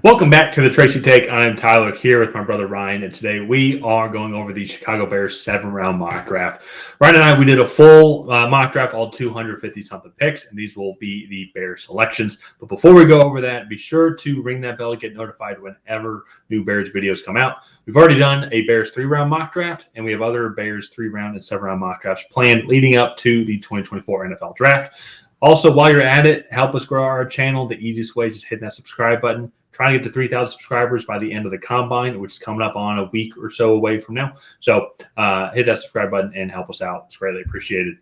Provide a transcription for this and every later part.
Welcome back to the Tracy Take. I'm Tyler here with my brother Ryan, and today we are going over the Chicago Bears 7-round mock draft. Ryan and I, we did a full mock draft, all 250-something picks, and these will be the Bears selections. But before we go over that, be sure to ring that bell to get notified whenever new Bears videos come out. We've already done a Bears 3-round mock draft, and we have other Bears 3-round and 7-round mock drafts planned leading up to the 2024 NFL Draft. Also, while you're at it, help us grow our channel. The easiest way is just hitting that subscribe button. Trying to get to 3,000 subscribers by the end of the combine, which is coming up on a week or so away from now. So hit that subscribe button and help us out. It's greatly appreciated.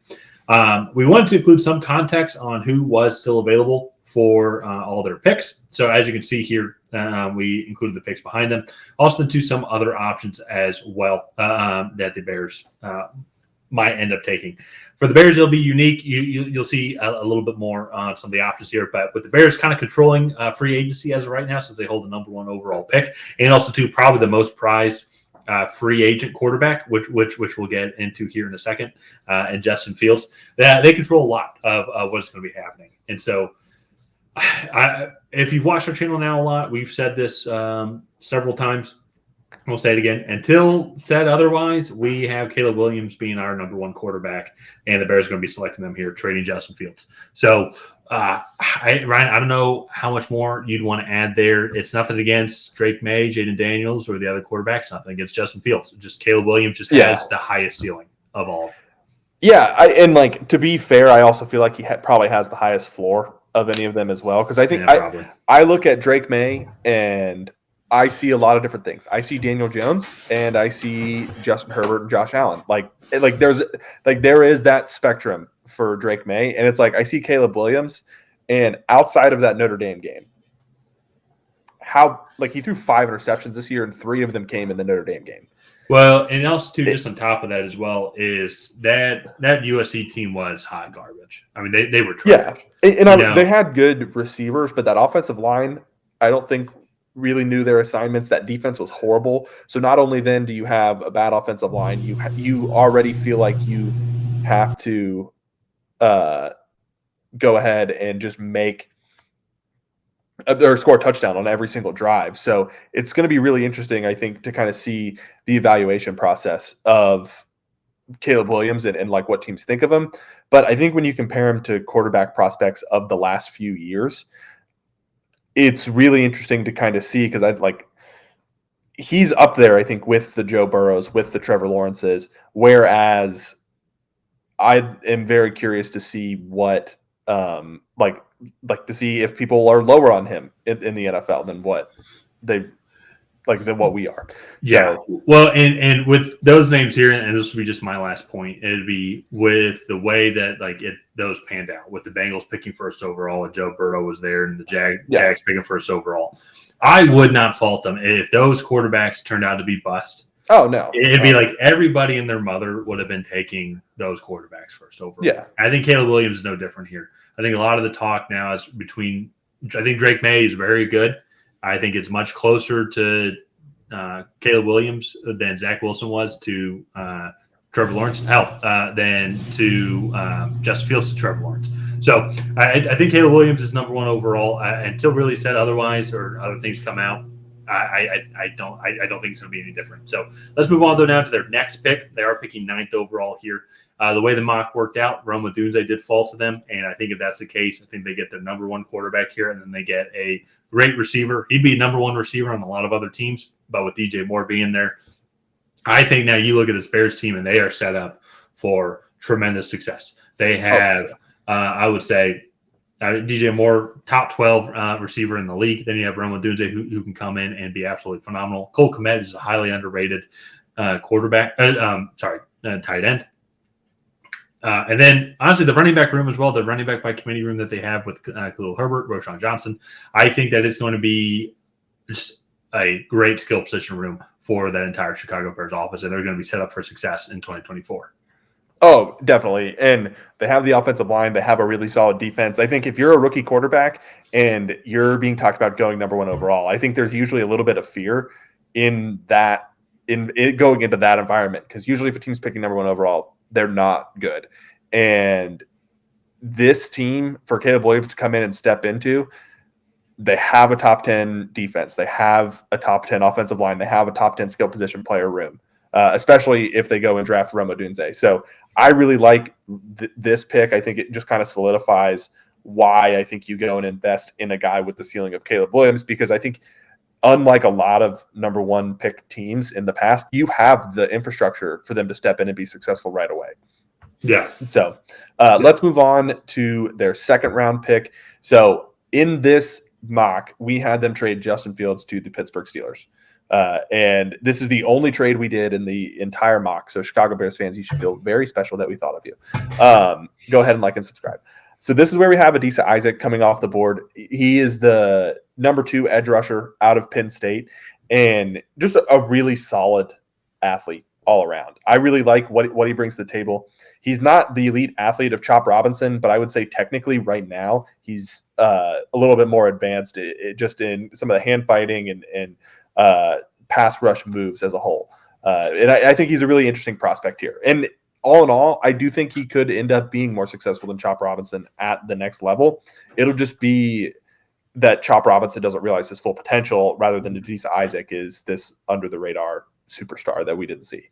We wanted to include some context on who was still available for all their picks. So as you can see here, we included the picks behind them. Also into some other options as well that the Bears might end up taking. For the Bears, it'll be unique. You'll see a little bit more on some of the options here, but with the Bears kind of controlling free agency as of right now, since they hold the number 1 overall pick, and also too probably the most prized free agent quarterback, which we'll get into here in a second, and Justin Fields. They control a lot of what's going to be happening, and so if you've watched our channel now a lot, we've said this several times. We'll say it again. Until said otherwise, we have Caleb Williams being our number 1 quarterback, and the Bears are going to be selecting them here, trading Justin Fields. So, Ryan, I don't know how much more you'd want to add there. It's nothing against Drake May, Jaden Daniels, or the other quarterbacks. Nothing against Justin Fields. Just Caleb Williams just has the highest ceiling of all. Yeah, and to be fair, I also feel like he probably has the highest floor of any of them as well. Because I think I look at Drake May and I see a lot of different things. I see Daniel Jones and I see Justin Herbert and Josh Allen. There is that spectrum for Drake May, and it's like I see Caleb Williams, and outside of that Notre Dame game, he threw 5 interceptions this year, and 3 of them came in the Notre Dame game. Well, and also too, just on top of that as well, is that USC team was hot garbage. I mean, they were trash. Yeah, and they had good receivers, but that offensive line, I don't think really knew their assignments. That defense was horrible. So not only then do you have a bad offensive line, you already feel like you have to go ahead and just make or score a touchdown on every single drive. So it's going to be really interesting, I think, to kind of see the evaluation process of Caleb Williams and what teams think of him. But I think when you compare him to quarterback prospects of the last few years, it's really interesting to kind of see, because he's up there, I think, with the Joe Burrows, with the Trevor Lawrences, whereas I am very curious to see what to see if people are lower on him in the NFL than what we are. Yeah. So, well, and with those names here, and this will be just my last point, it'd be with the way that those panned out, with the Bengals picking 1st overall and Joe Burrow was there, and the Jags picking 1st overall. I would not fault them if those quarterbacks turned out to be bust. Oh, no. It'd be like everybody and their mother would have been taking those quarterbacks 1st overall. Yeah. I think Caleb Williams is no different here. I think a lot of the talk now is I think Drake May is very good. I think it's much closer to Caleb Williams than Zach Wilson was to Trevor Lawrence, than to Justin Fields to Trevor Lawrence. So I think Caleb Williams is number 1 overall. Until really said otherwise or other things come out, I don't think it's going to be any different. So let's move on though now to their next pick. They are picking 9th overall here. The way the mock worked out, Rome Odunze did fall to them, and I think if that's the case, I think they get their number 1 quarterback here, and then they get a great receiver. He'd be number 1 receiver on a lot of other teams, but with DJ Moore being there, I think now you look at this Bears team, and they are set up for tremendous success. They have, I would say, DJ Moore, top 12 receiver in the league. Then you have Rome Odunze, who can come in and be absolutely phenomenal. Cole Kmet is a highly underrated tight end. And then, honestly, the running back room as well, the running back by committee room that they have with Khalil Herbert, Roschon Johnson, I think that it's going to be just a great skill position room for that entire Chicago Bears office, and they're going to be set up for success in 2024. Oh, definitely. And they have the offensive line. They have a really solid defense. I think if you're a rookie quarterback and you're being talked about going number 1 overall, I think there's usually a little bit of fear in going into that environment, because usually if a team's picking number 1 overall, they're not good. And this team, for Caleb Williams to come in and step into, They have a top 10 defense. They have a top 10 offensive line. They have a top 10 skill position player room, especially if they go and draft Rome Odunze. So I really like this pick. I think it just kind of solidifies why I think you go and invest in a guy with the ceiling of Caleb Williams, because I think unlike a lot of number one pick teams in the past, you have the infrastructure for them to step in and be successful right away. Yeah. So let's move on to their second round pick. So in this mock, we had them trade Justin Fields to the Pittsburgh Steelers. And this is the only trade we did in the entire mock. So Chicago Bears fans, you should feel very special that we thought of you. Go ahead and like and subscribe. So this is where we have Adisa Isaac coming off the board. He is the number 2 edge rusher out of Penn State, and just a really solid athlete all around. I really like what he brings to the table. He's not the elite athlete of Chop Robinson, but I would say technically right now he's a little bit more advanced just in some of the hand fighting and pass rush moves as a whole. And I think he's a really interesting prospect here. And all in all, I do think he could end up being more successful than Chop Robinson at the next level. It'll just be that Chop Robinson doesn't realize his full potential, rather than Adisa Isaac is this under the radar superstar that we didn't see.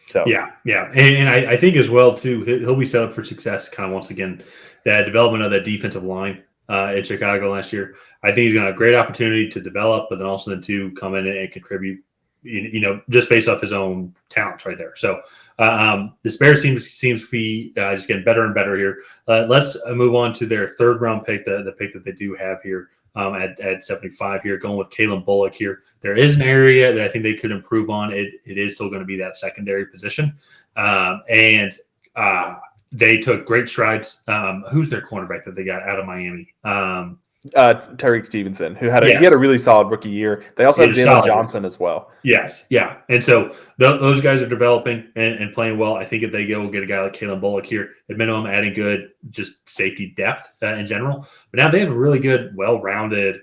So yeah, and I think as well too, he'll be set up for success. Kind of once again, that development of that defensive line at Chicago last year. I think he's going to have a great opportunity to develop, but then also to come in and contribute. Just based off his own talents right there. So this Bears seems to be just getting better and better here. Let's move on to their third round pick, the pick that they do have here at 75 here, going with Kalen Bullock here. There is an area that I think they could improve on. It is still going to be that secondary position. And they took great strides. Who's their cornerback that they got out of Miami? Tyreek Stevenson, who he had a really solid rookie year. They also have Jalen Johnson as well. Yes, yeah. And so those guys are developing and playing well. I think if they go get a guy like Kalen Bullock here, at minimum adding good just safety depth in general. But now they have a really good, well-rounded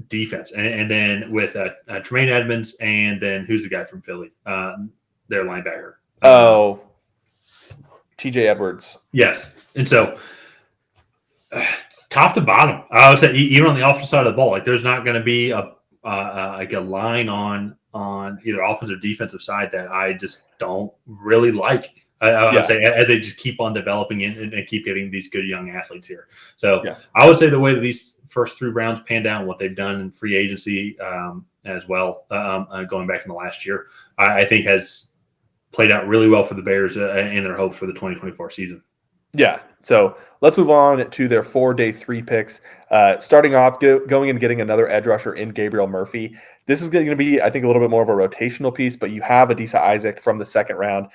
defense. And then with Tremaine Edmonds, and then who's the guy from Philly? Their linebacker. TJ Edwards. Yes. And so top to bottom, I would say even on the offensive side of the ball, like there's not going to be a line on either offensive or defensive side that I just don't really like. I would say as they just keep on developing and keep getting these good young athletes here. So I would say the way that these first 3 rounds panned out and what they've done in free agency as well, going back in the last year, I think has played out really well for the Bears and their hopes for the 2024 season. Yeah. So let's move on to their 4-day 3 picks. Starting off, going and getting another edge rusher in Gabriel Murphy. This is going to be, I think, a little bit more of a rotational piece, but you have Adisa Isaac from the second round.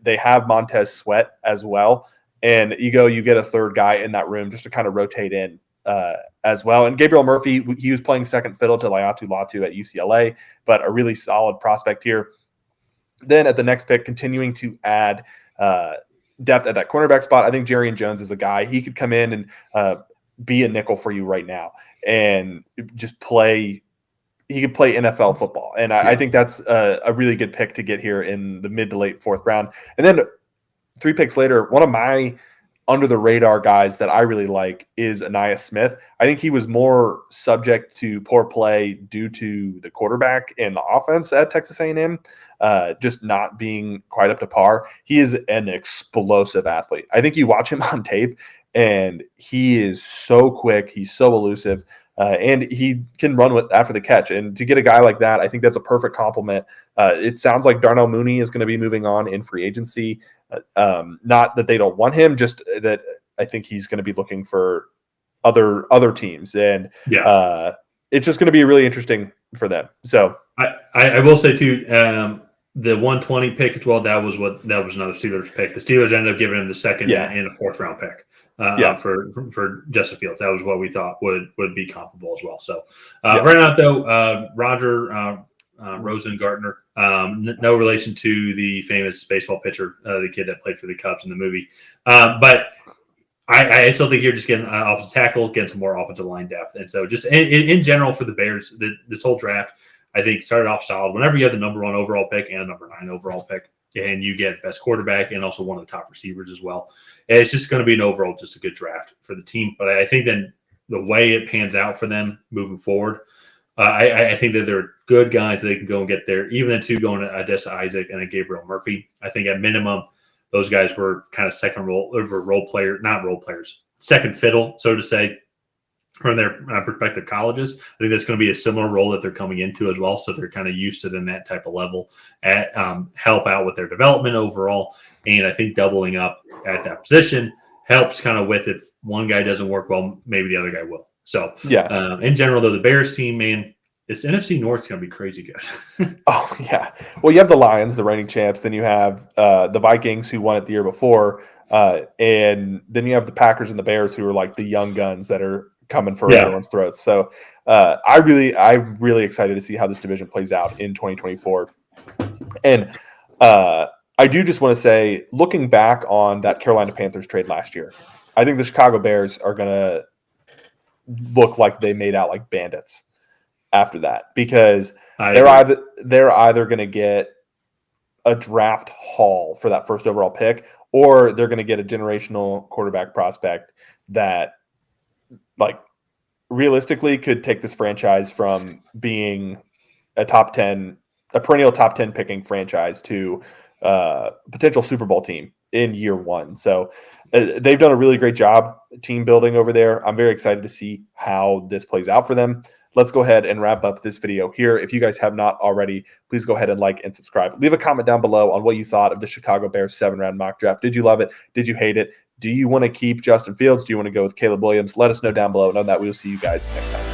They have Montez Sweat as well. And you get a third guy in that room just to kind of rotate in as well. And Gabriel Murphy, he was playing second fiddle to Laiatu Latu at UCLA, but a really solid prospect here. Then at the next pick, continuing to add depth at that cornerback spot. I think Jarian Jones is a guy. He could come in and be a nickel for you right now and just play. He could play NFL football. And I think that's a really good pick to get here in the mid to late 4th round. And then 3 picks later, one of my under the radar guys that I really like is Aniyah Smith. I think he was more subject to poor play due to the quarterback and the offense at Texas A&M, just not being quite up to par. He is an explosive athlete. I think you watch him on tape and he is so quick. He's so elusive. And he can run after the catch. And to get a guy like that, I think that's a perfect compliment. It sounds like Darnell Mooney is going to be moving on in free agency. Not that they don't want him, just that I think he's going to be looking for other teams. And it's just going to be really interesting for them. So I will say too, the 120 pick as well. That was another Steelers pick. The Steelers ended up giving him the second and a 4th round pick. For Justin Fields. That was what we thought would be comparable as well. So right now, though, Roger Rosengartner, no relation to the famous baseball pitcher, the kid that played for the Cubs in the movie. But I still think you're just getting offensive tackle, getting some more offensive line depth. And so just in general for the Bears, this whole draft, I think started off solid. Whenever you have the number 1 overall pick and a number 9 overall pick, and you get best quarterback and also one of the top receivers as well, it's just going to be an overall just a good draft for the team. But I think then the way it pans out for them moving forward, I think that they're good guys that they can go and get there. Even the two going to Odessa Isaac and then Gabriel Murphy. I think at minimum, those guys were kind of second fiddle, so to say, from their prospective colleges. I think that's going to be a similar role that they're coming into as well. So they're kind of used to them that type of level at help out with their development overall. And I think doubling up at that position helps kind of with if one guy doesn't work well, maybe the other guy will. So Yeah. In general, though, the Bears team, man, this NFC North is going to be crazy good. Oh, yeah. Well, you have the Lions, the reigning champs. Then you have the Vikings, who won it the year before. And then you have the Packers and the Bears, who are like the young guns that are coming for everyone's throats. So I'm really excited to see how this division plays out in 2024. And I do just want to say, looking back on that Carolina Panthers trade last year, I think the Chicago Bears are going to look like they made out like bandits after that, because they're either going to get a draft haul for that first overall pick, or they're going to get a generational quarterback prospect that, like, realistically could take this franchise from being a perennial top 10 picking franchise to potential Super Bowl team in year one. So they've done a really great job team building over there. I'm very excited to see how this plays out for them. Let's go ahead and wrap up this video here. If you guys have not already, please go ahead and like and subscribe. Leave a comment down below on what you thought of the Chicago Bears 7-round mock draft. Did you love it? Did you hate it? Do you want to keep Justin Fields? Do you want to go with Caleb Williams? Let us know down below. And on that, we will see you guys next time.